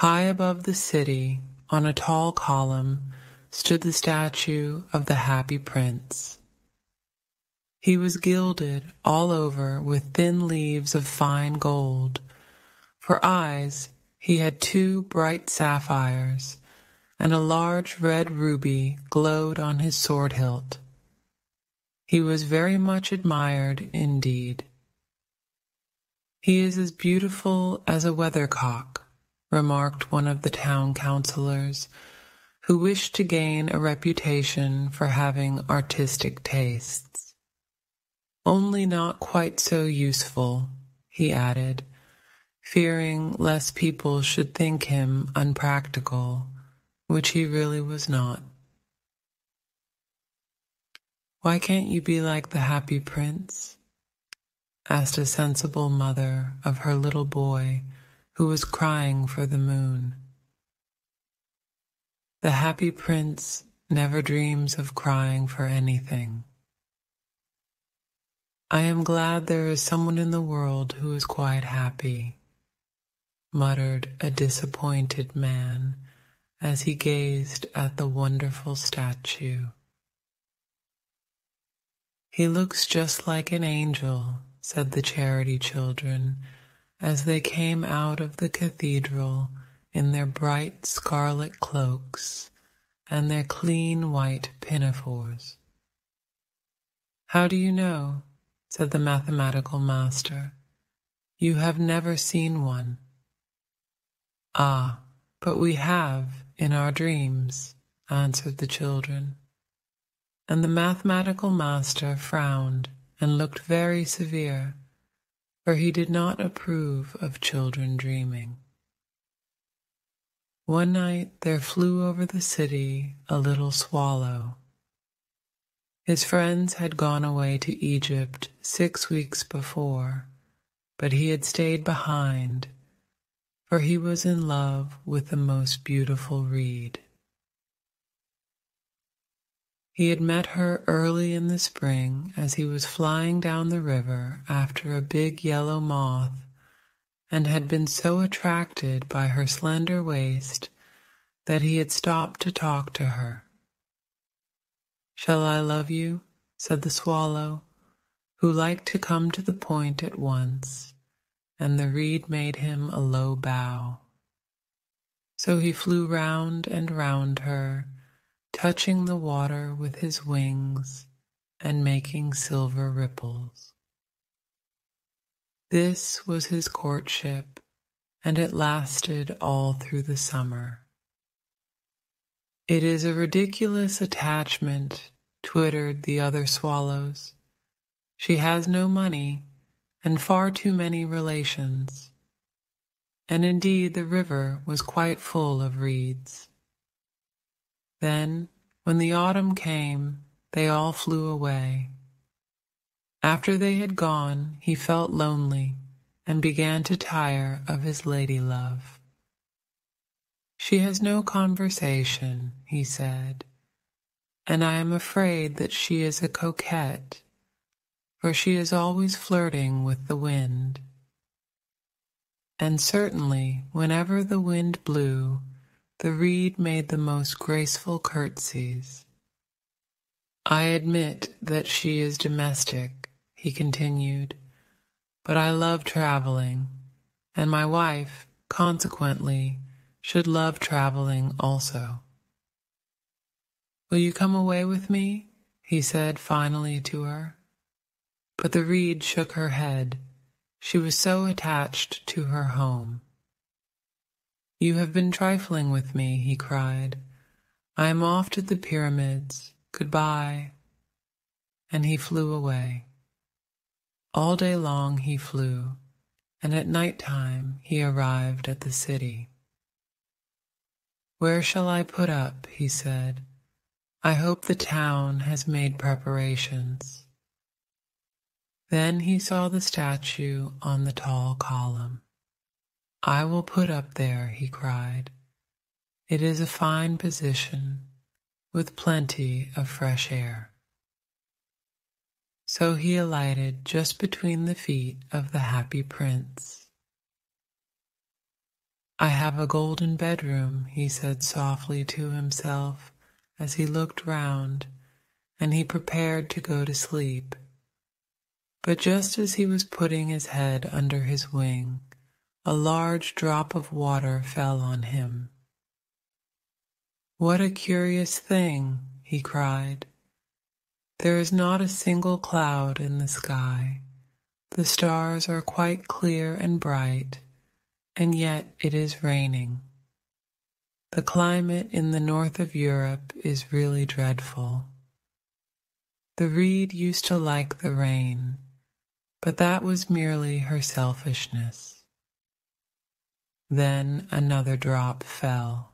High above the city, on a tall column, stood the statue of the Happy Prince. He was gilded all over with thin leaves of fine gold. For eyes, he had 2 bright sapphires, and a large red ruby glowed on his sword hilt. He was very much admired indeed. "He is as beautiful as a weathercock," remarked one of the town councillors, who wished to gain a reputation for having artistic tastes. "Only not quite so useful," he added, fearing lest people should think him unpractical, which he really was not. "Why can't you be like the Happy Prince?" asked a sensible mother of her little boy who was crying for the moon. "The Happy Prince never dreams of crying for anything." "I am glad there is someone in the world who is quite happy," muttered a disappointed man as he gazed at the wonderful statue. "He looks just like an angel," said the charity children as they came out of the cathedral in their bright scarlet cloaks and their clean white pinafores. "How do you know?" said the mathematical master. "You have never seen one." "Ah, but we have in our dreams," answered the children. And the mathematical master frowned and looked very severe, for he did not approve of children dreaming. One night there flew over the city a little swallow. His friends had gone away to Egypt 6 weeks before, but he had stayed behind, for he was in love with the most beautiful reed. He had met her early in the spring as he was flying down the river after a big yellow moth, and had been so attracted by her slender waist that he had stopped to talk to her. "Shall I love you?" said the swallow, who liked to come to the point at once, and the reed made him a low bow. So he flew round and round her, touching the water with his wings and making silver ripples. This was his courtship, and it lasted all through the summer. "It is a ridiculous attachment," twittered the other swallows. "She has no money and far too many relations." And indeed the river was quite full of reeds. Then, when the autumn came, they all flew away. After they had gone, he felt lonely and began to tire of his lady-love. "She has no conversation," he said, "and I am afraid that she is a coquette, for she is always flirting with the wind. And certainly, whenever the wind blew, the reed made the most graceful curtsies. I admit that she is domestic," he continued, "but I love traveling, and my wife, consequently, should love traveling also. Will you come away with me?" he said finally to her. But the reed shook her head. She was so attached to her home. "You have been trifling with me," he cried. "I am off to the pyramids. Goodbye." And he flew away. All day long he flew, and at night time he arrived at the city. "Where shall I put up?" he said. "I hope the town has made preparations." Then he saw the statue on the tall column. "I will put up there," he cried. "It is a fine position, with plenty of fresh air." So he alighted just between the feet of the Happy Prince. I have a golden bedroom, he said softly to himself as he looked round, and he prepared to go to sleep. But just as he was putting his head under his wing, a large drop of water fell on him. "What a curious thing," he cried. "There is not a single cloud in the sky. The stars are quite clear and bright, and yet it is raining. The climate in the north of Europe is really dreadful. The reed used to like the rain, but that was merely her selfishness." Then another drop fell.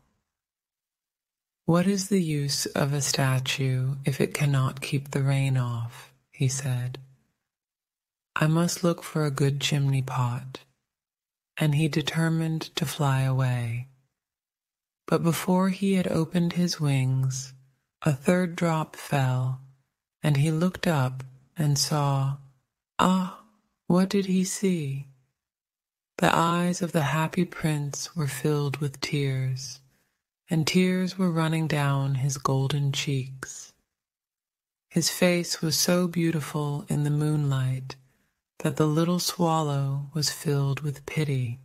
"What is the use of a statue if it cannot keep the rain off?" he said. "I must look for a good chimney pot." And he determined to fly away. But before he had opened his wings, a third drop fell, and he looked up and saw, what did he see? The eyes of the happy prince were filled with tears, and tears were running down his golden cheeks. His face was so beautiful in the moonlight that the little swallow was filled with pity.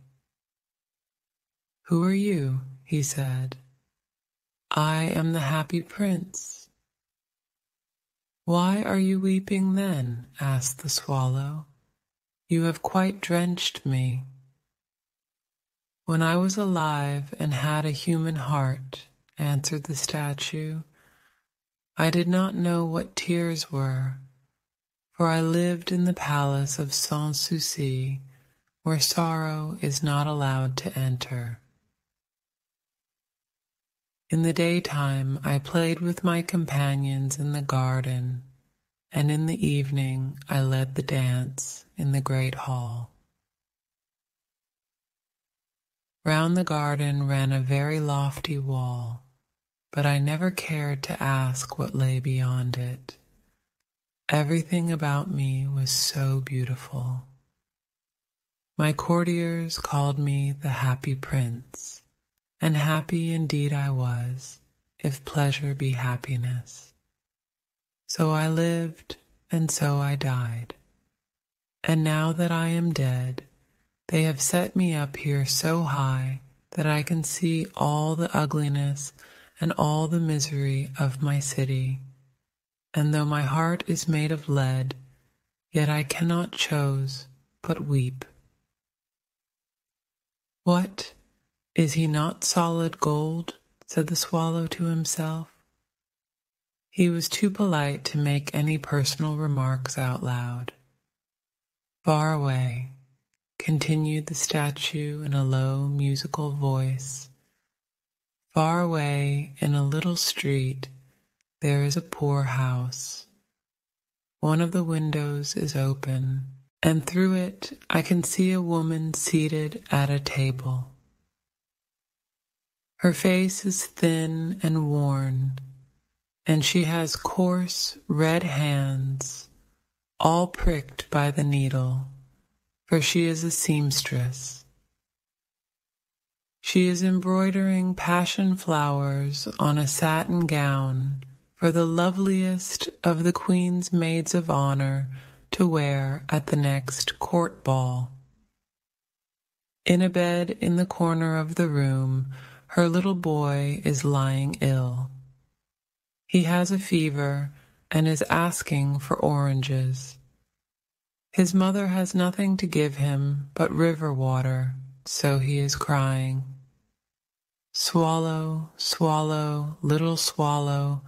"Who are you?" he said. "I am the happy prince." "Why are you weeping then?" asked the swallow. "You have quite drenched me." "When I was alive and had a human heart," answered the statue, "I did not know what tears were, for I lived in the palace of Sans Souci, where sorrow is not allowed to enter. In the daytime I played with my companions in the garden, and in the evening I led the dance in the great hall." Round the garden ran a very lofty wall, but I never cared to ask what lay beyond it. Everything about me was so beautiful. My courtiers called me the happy prince, and happy indeed I was, if pleasure be happiness. So I lived, and so I died. And now that I am dead, they have set me up here so high that I can see all the ugliness and all the misery of my city. And though my heart is made of lead, yet I cannot choose but weep. "What? Is he not solid gold?" said the swallow to himself. He was too polite to make any personal remarks out loud. "Far away," continued the statue in a low, musical voice, "far away in a little street there is a poor house. One of the windows is open, and through it I can see a woman seated at a table. Her face is thin and worn, and she has coarse red hands, all pricked by the needle, for she is a seamstress. She is embroidering passion flowers on a satin gown for the loveliest of the Queen's maids of honor to wear at the next court ball. In a bed in the corner of the room, her little boy is lying ill. He has a fever and is asking for oranges. His mother has nothing to give him but river water, so he is crying. Swallow, swallow, little swallow,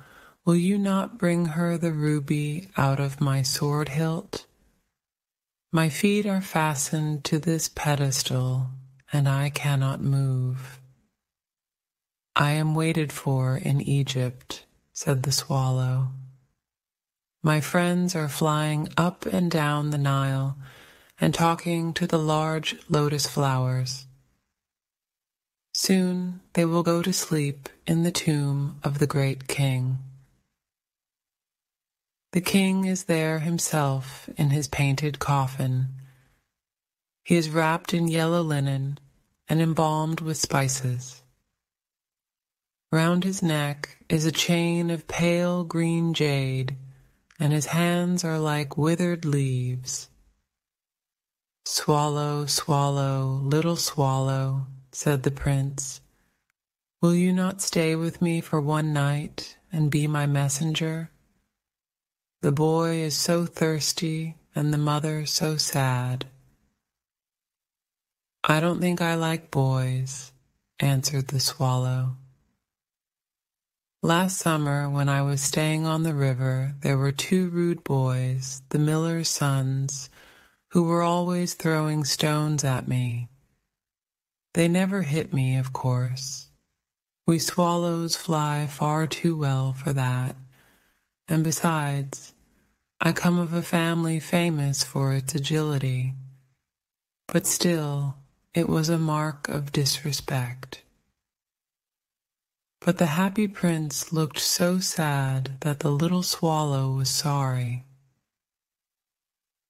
will you not bring her the ruby out of my sword hilt? My feet are fastened to this pedestal, and I cannot move. I am waited for in Egypt, said the swallow. My friends are flying up and down the Nile and talking to the large lotus flowers. Soon they will go to sleep in the tomb of the great king. The king is there himself in his painted coffin. He is wrapped in yellow linen, and embalmed with spices. Round his neck is a chain of pale green jade, and his hands are like withered leaves. "Swallow, swallow, little swallow," said the prince, "will you not stay with me for one night and be my messenger? The boy is so thirsty and the mother so sad." "I don't think I like boys," answered the swallow. "Last summer, when I was staying on the river, there were two rude boys, the miller's sons, who were always throwing stones at me. They never hit me, of course. We swallows fly far too well for that, and besides, I come of a family famous for its agility. But still, it was a mark of disrespect." But the happy prince looked so sad that the little swallow was sorry.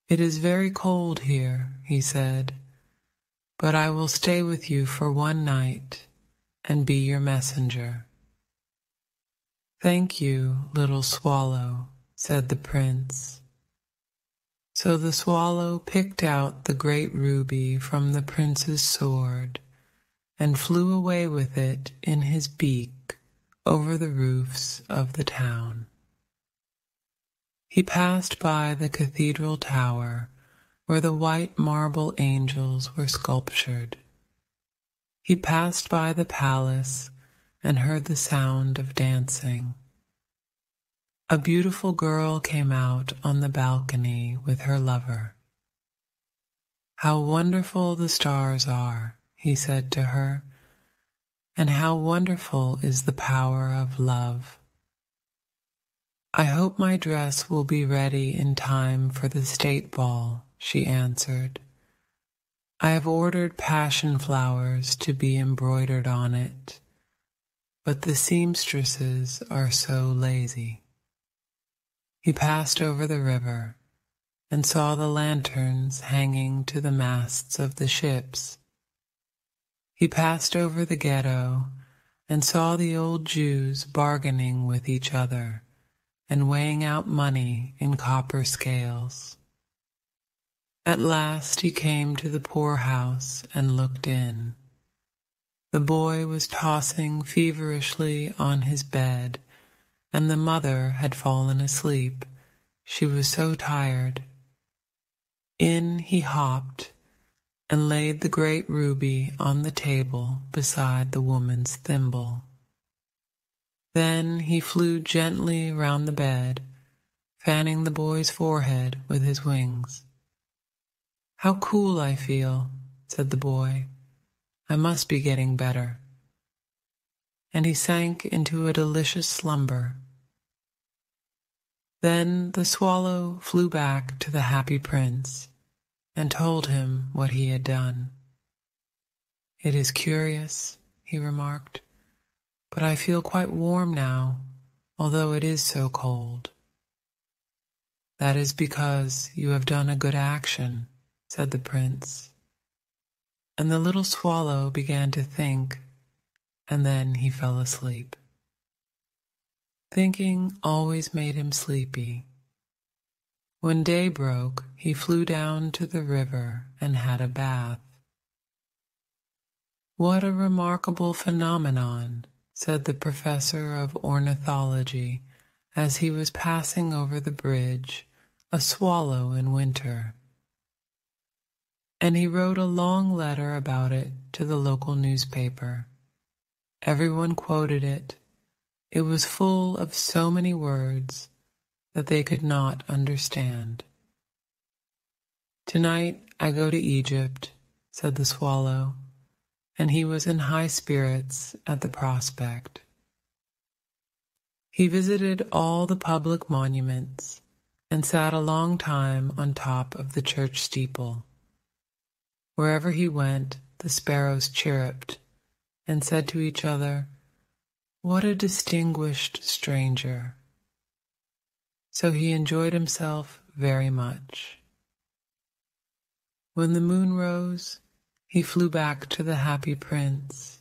"It is very cold here," he said, "but I will stay with you for one night and be your messenger." "Thank you, little swallow," said the prince. So the swallow picked out the great ruby from the prince's sword and flew away with it in his beak over the roofs of the town. He passed by the cathedral tower where the white marble angels were sculptured. He passed by the palace and heard the sound of dancing. A beautiful girl came out on the balcony with her lover. "How wonderful the stars are," he said to her, "and how wonderful is the power of love. I hope my dress will be ready in time for the state ball," she answered. "I have ordered passion flowers to be embroidered on it, but the seamstresses are so lazy." He passed over the river and saw the lanterns hanging to the masts of the ships. He passed over the ghetto and saw the old Jews bargaining with each other and weighing out money in copper scales. At last he came to the poorhouse and looked in. The boy was tossing feverishly on his bed, and the mother had fallen asleep. She was so tired. In he hopped and laid the great ruby on the table beside the woman's thimble. Then he flew gently round the bed, fanning the boy's forehead with his wings. "How cool I feel," said the boy. "I must be getting better." And he sank into a delicious slumber. Then the swallow flew back to the happy prince and told him what he had done. "It is curious," he remarked, "but I feel quite warm now, although it is so cold." "That is because you have done a good action," said the prince. And the little swallow began to think, and then he fell asleep. Thinking always made him sleepy. When day broke, he flew down to the river and had a bath. "What a remarkable phenomenon," said the professor of ornithology as he was passing over the bridge, "a swallow in winter." And he wrote a long letter about it to the local newspaper. Everyone quoted it. It was full of so many words that they could not understand. "Tonight I go to Egypt," said the swallow, and he was in high spirits at the prospect. He visited all the public monuments and sat a long time on top of the church steeple. Wherever he went, the sparrows chirruped and said to each other, "What a distinguished stranger." So he enjoyed himself very much. When the moon rose, He flew back to the happy prince.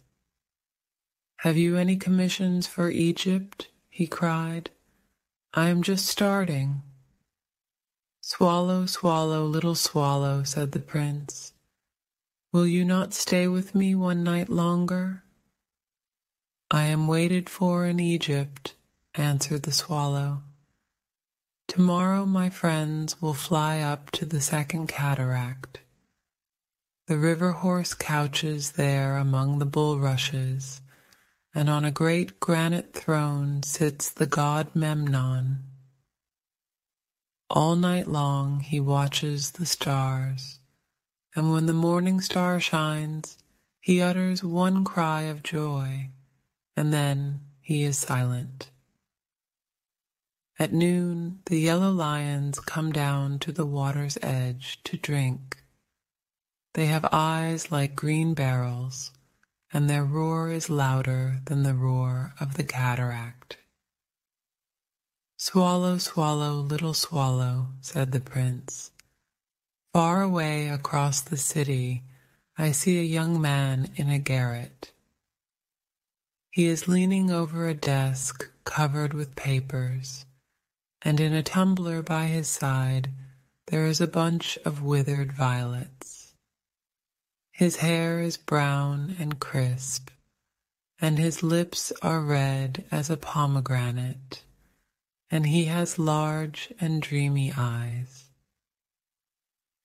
"Have you any commissions for Egypt?" he cried. "I am just starting." "Swallow, swallow, little swallow," said the prince. "Will you not stay with me one night longer?" "I am waited for in Egypt," answered the swallow. "Tomorrow my friends will fly up to the second cataract. The river horse couches there among the bulrushes, and on a great granite throne sits the god Memnon. All night long he watches the stars, and when the morning star shines, he utters one cry of joy, and then he is silent. At noon, the yellow lions come down to the water's edge to drink. They have eyes like green barrels, and their roar is louder than the roar of the cataract. "Swallow, swallow, little swallow," said the prince. "Far away across the city, I see a young man in a garret. He is leaning over a desk covered with papers, and in a tumbler by his side there is a bunch of withered violets. His hair is brown and crisp, and his lips are red as a pomegranate, and he has large and dreamy eyes.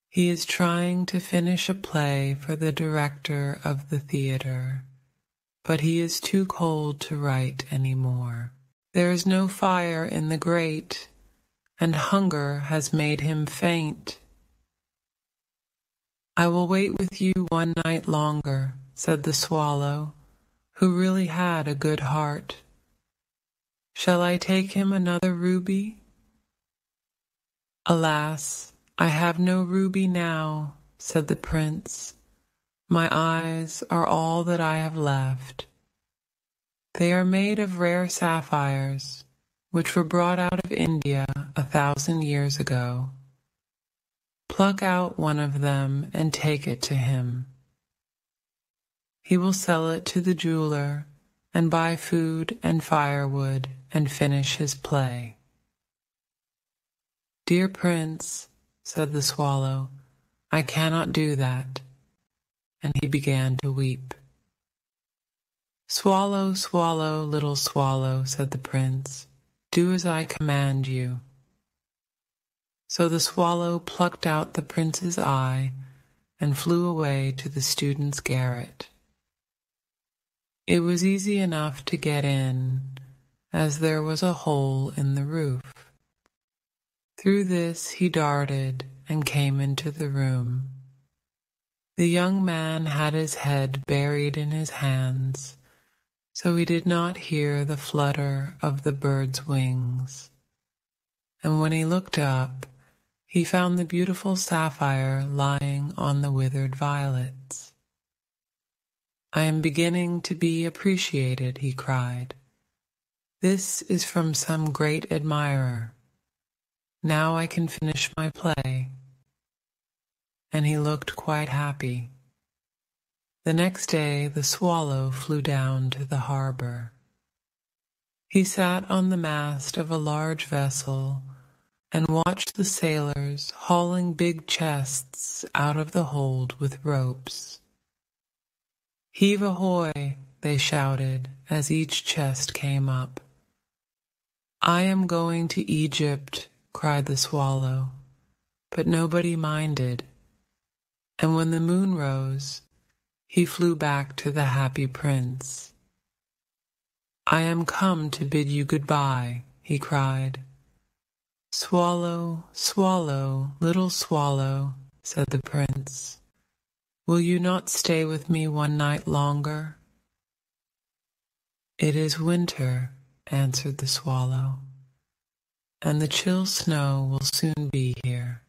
He is trying to finish a play for the director of the theater, but he is too cold to write any more. There is no fire in the grate, and hunger has made him faint." "I will wait with you one night longer," said the swallow, who really had a good heart. "Shall I take him another ruby?" "Alas, I have no ruby now," said the prince. "My eyes are all that I have left. They are made of rare sapphires, which were brought out of India 1,000 years ago. Pluck out one of them and take it to him. He will sell it to the jeweler and buy food and firewood and finish his play." "Dear prince," said the swallow, "I cannot do that," and he began to weep. "Swallow, swallow, little swallow," said the prince, "do as I command you." So the swallow plucked out the prince's eye and flew away to the student's garret. It was easy enough to get in, as there was a hole in the roof. Through this he darted and came into the room. The young man had his head buried in his hands, so he did not hear the flutter of the bird's wings. And when he looked up, he found the beautiful sapphire lying on the withered violets. "I am beginning to be appreciated," he cried. "This is from some great admirer. Now I can finish my play." And he looked quite happy. The next day the swallow flew down to the harbor. He sat on the mast of a large vessel and watched the sailors hauling big chests out of the hold with ropes. "Heave ahoy!" they shouted as each chest came up. "I am going to Egypt," cried the swallow, but nobody minded, and when the moon rose, he flew back to the happy prince. "I am come to bid you goodbye," he cried. "Swallow, swallow, little swallow," said the prince, "will you not stay with me one night longer?" "It is winter," answered the swallow, "and the chill snow will soon be here.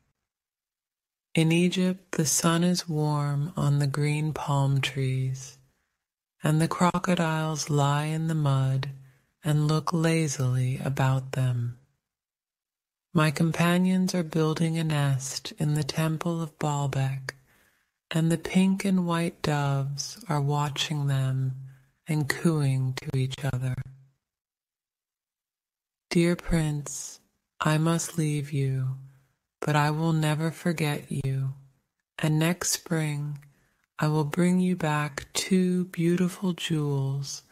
In Egypt the sun is warm on the green palm trees, and the crocodiles lie in the mud and look lazily about them. My companions are building a nest in the temple of Baalbec, and the pink and white doves are watching them and cooing to each other. Dear Prince, I must leave you, but I will never forget you, and next spring I will bring you back 2 beautiful jewels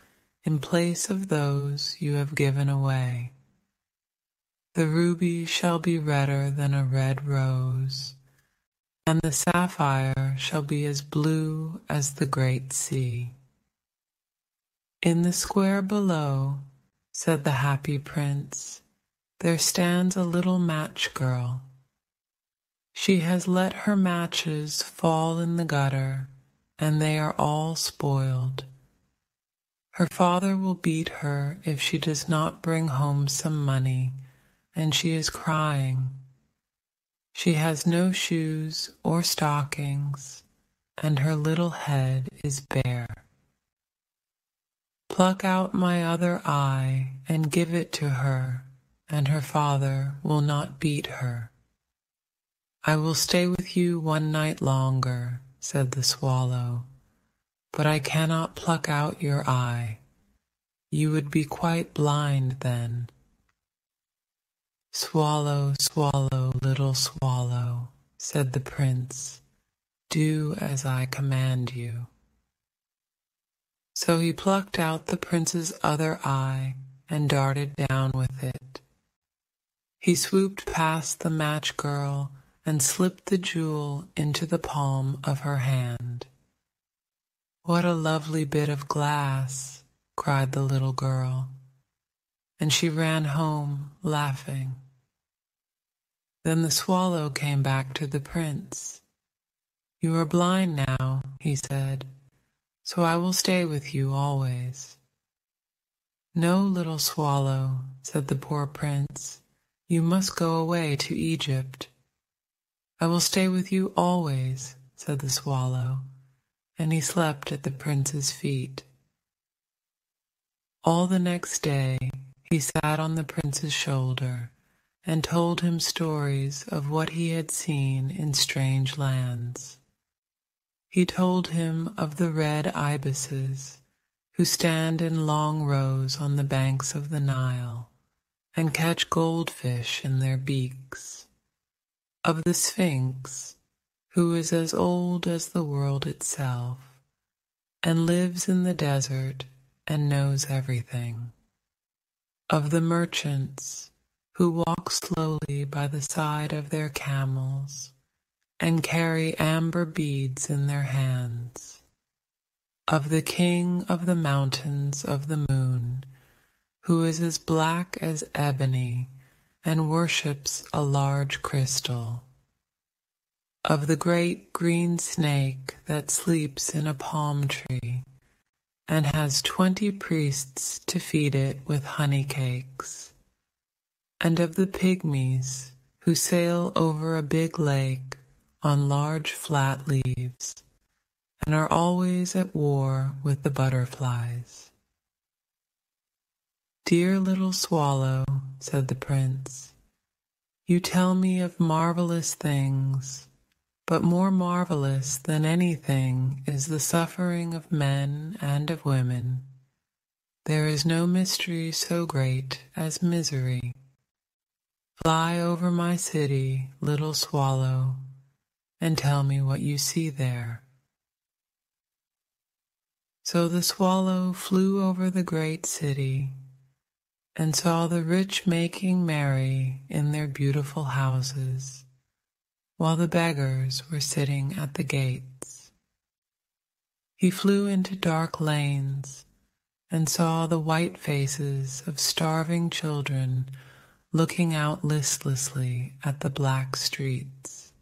in place of those you have given away. The ruby shall be redder than a red rose, and the sapphire shall be as blue as the great sea. In the square below, said the happy prince, there stands a little match girl. She has let her matches fall in the gutter, and they are all spoiled. Her father will beat her if she does not bring home some money, and she is crying. She has no shoes or stockings, and her little head is bare. Pluck out my other eye and give it to her, and her father will not beat her. I will stay with you 1 night longer, said the swallow, but I cannot pluck out your eye. You would be quite blind then. Swallow, swallow, little swallow, said the prince, do as I command you. So he plucked out the prince's other eye and darted down with it. He swooped past the match girl and slipped the jewel into the palm of her hand. What a lovely bit of glass, cried the little girl, and she ran home laughing. Then the swallow came back to the prince. You are blind now, he said, so I will stay with you always. No, little swallow, said the poor prince, you must go away to Egypt. I will stay with you always, said the swallow, and he slept at the prince's feet. All the next day he sat on the prince's shoulder and told him stories of what he had seen in strange lands. He told him of the red ibises who stand in long rows on the banks of the Nile and catch goldfish in their beaks, of the Sphinx, who is as old as the world itself and lives in the desert and knows everything, of the merchants who walk slowly by the side of their camels and carry amber beads in their hands, of the king of the mountains of the moon, who is as black as ebony and worships a large crystal, of the great green snake that sleeps in a palm tree and has 20 priests to feed it with honey cakes, and of the pygmies who sail over a big lake on large flat leaves and are always at war with the butterflies. Dear little swallow, said the prince, you tell me of marvelous things, but more marvelous than anything is the suffering of men and of women. There is no mystery so great as misery. Fly over my city, little swallow, and tell me what you see there. So the swallow flew over the great city and saw the rich making merry in their beautiful houses, while the beggars were sitting at the gates. He flew into dark lanes and saw the white faces of starving children looking out listlessly at the black streets.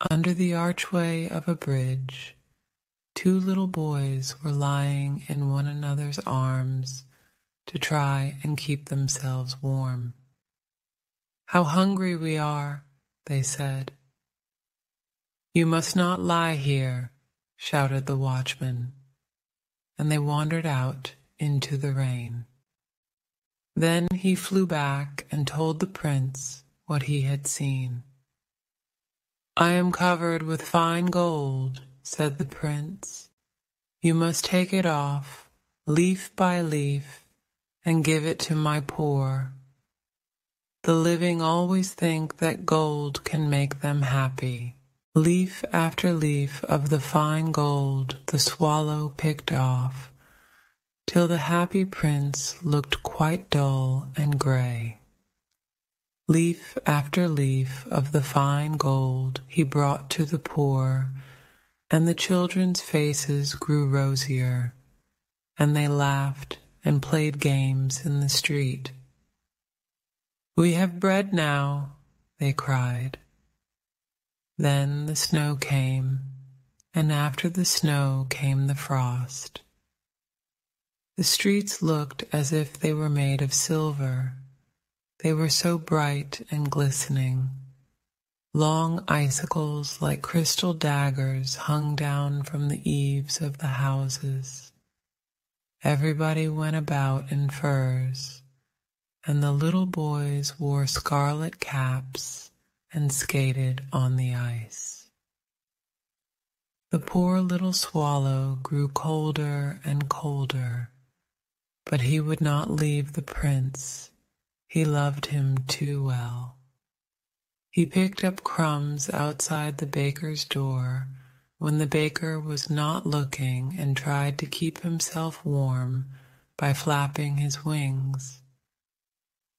Under the archway of a bridge, 2 little boys were lying in one another's arms to try and keep themselves warm. How hungry we are, they said. You must not lie here, shouted the watchman, and they wandered out into the rain. Then he flew back and told the prince what he had seen. I am covered with fine gold, said the prince. You must take it off, leaf by leaf, and give it to my poor. The living always think that gold can make them happy. Leaf after leaf of the fine gold the swallow picked off, till the happy prince looked quite dull and grey. Leaf after leaf of the fine gold he brought to the poor, and the children's faces grew rosier, and they laughed and played games in the street. We have bread now, they cried. Then the snow came, and after the snow came the frost. The streets looked as if they were made of silver. They were so bright and glistening. Long icicles like crystal daggers hung down from the eaves of the houses. Everybody went about in furs, and the little boys wore scarlet caps and skated on the ice. The poor little swallow grew colder and colder, but he would not leave the prince. He loved him too well. He picked up crumbs outside the baker's door when the baker was not looking and tried to keep himself warm by flapping his wings.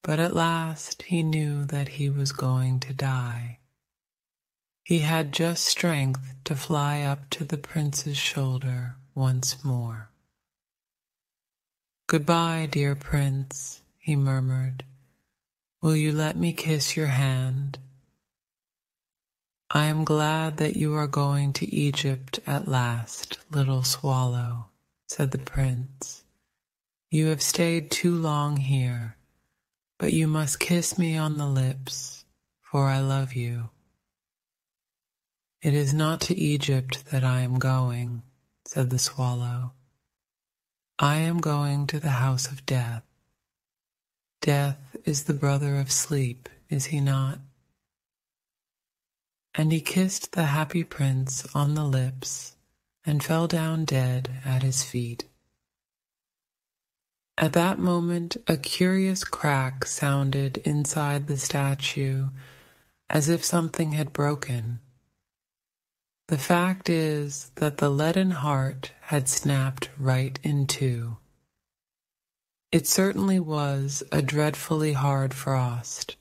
But at last he knew that he was going to die. He had just strength to fly up to the prince's shoulder once more. Goodbye, dear prince, he murmured. Will you let me kiss your hand? I am glad that you are going to Egypt at last, little swallow, said the prince. You have stayed too long here, but you must kiss me on the lips, for I love you. It is not to Egypt that I am going, said the swallow. I am going to the house of death. Death is the brother of sleep, is he not? And he kissed the happy prince on the lips and fell down dead at his feet. At that moment, a curious crack sounded inside the statue, as if something had broken. The fact is that the leaden heart had snapped right in two. It certainly was a dreadfully hard frost.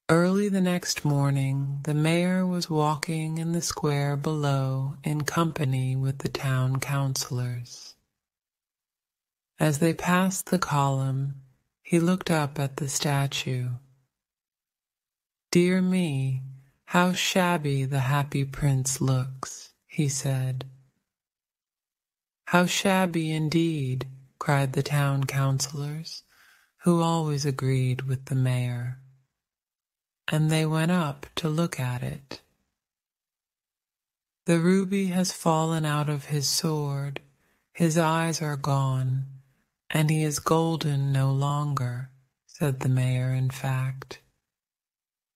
Early the next morning, the mayor was walking in the square below in company with the town councillors. As they passed the column, he looked up at the statue. Dear me, how shabby the happy prince looks, he said. How shabby indeed, cried the town councillors, who always agreed with the mayor. And they went up to look at it. The ruby has fallen out of his sword, his eyes are gone, and he is golden no longer, said the mayor in fact.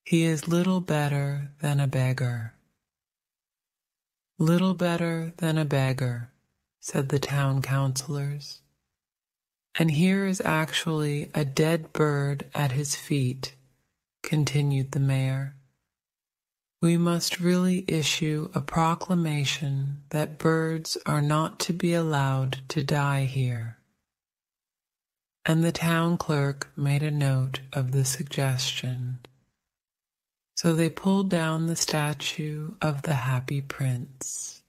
He is little better than a beggar. Little better than a beggar, said the town councillors. And here is actually a dead bird at his feet, continued the mayor. We must really issue a proclamation that birds are not to be allowed to die here. And the town clerk made a note of the suggestion. So they pulled down the statue of the happy prince.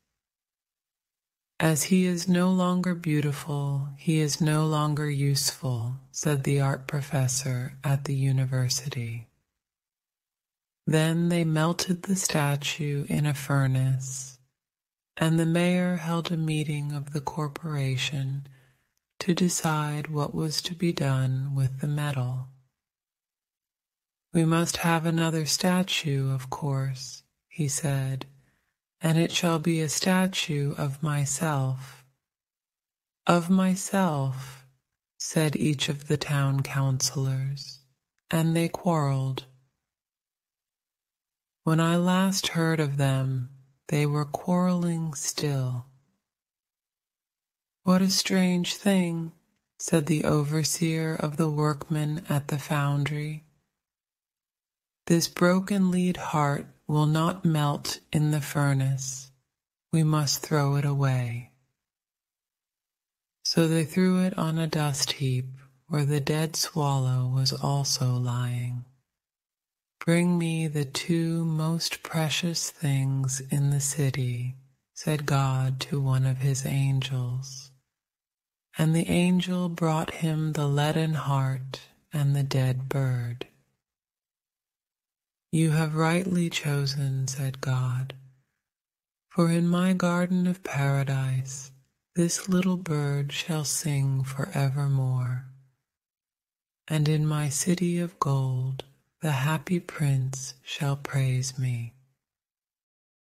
As he is no longer beautiful, he is no longer useful, said the art professor at the university. Then they melted the statue in a furnace, and the mayor held a meeting of the corporation to decide what was to be done with the metal. We must have another statue, of course, he said, and it shall be a statue of myself. Of myself, said each of the town councillors, and they quarreled. When I last heard of them, they were quarreling still. What a strange thing, said the overseer of the workmen at the foundry. This broken lead heart will not melt in the furnace. We must throw it away. So they threw it on a dust heap where the dead swallow was also lying. Bring me the two most precious things in the city, said God to one of his angels. And the angel brought him the leaden heart and the dead bird. You have rightly chosen, said God, for in my garden of paradise this little bird shall sing forevermore, and in my city of gold the happy prince shall praise me.